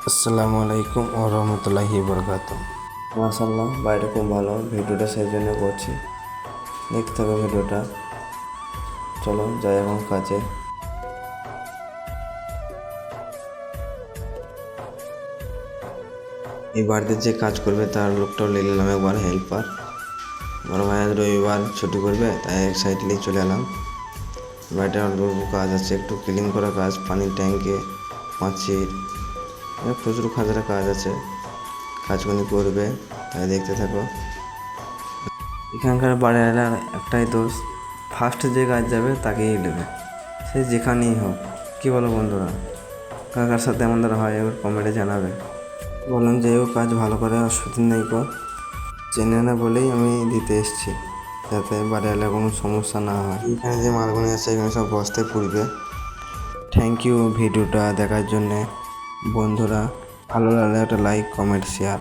আসসালামু আলাইকুম ও রহমতুল্লাহি বরকাতুহ। মাশাআল্লাহ, বাড়িটা খুব ভালো। ভিডিওটা সেই জন্য করছি, দেখতে হবে ভিডিওটা। চলো যাই এখন কাজে। এই বাড়িতে যে কাজ করবে তার লোকটাও নিয়ে নিলাম একবার হেল্পার। বড় ভাই আজ রবিবার ছুটি করবে, তাই এক সাইড নিয়ে চলে এলাম। বাড়িটা অল্প কাজ আছে, একটু ক্লিন করা কাজ, পানির ট্যাঙ্কে, পাঁচির, প্রচুর খাজারা কাজ আছে। কাজগুলি করবে, তাই দেখতে থাকো। এখানকার বাড়ি এলার একটাই দোষ, ফার্স্ট যে কাজ যাবে তাকেই নেবে, সে যেখানেই হোক। কী বলো বন্ধুরা, কাকার সাথে আমাদের হয় এবার কমেন্টে জানাবে। বললাম যে ও কাজ ভালো করে, অসুবিধা নেই কো, চেনে না বলেই আমি দিতে এসেছি, যাতে বাড়ি এলে কোনো সমস্যা না হয়। এখানে যে মালগুলি আছে এখানে সব বস্তায় পুড়বে। থ্যাংক ইউ ভিডিওটা দেখার জন্যে বন্ধুরা। ভালো লাগলে একটা লাইক, কমেন্ট, শেয়ার।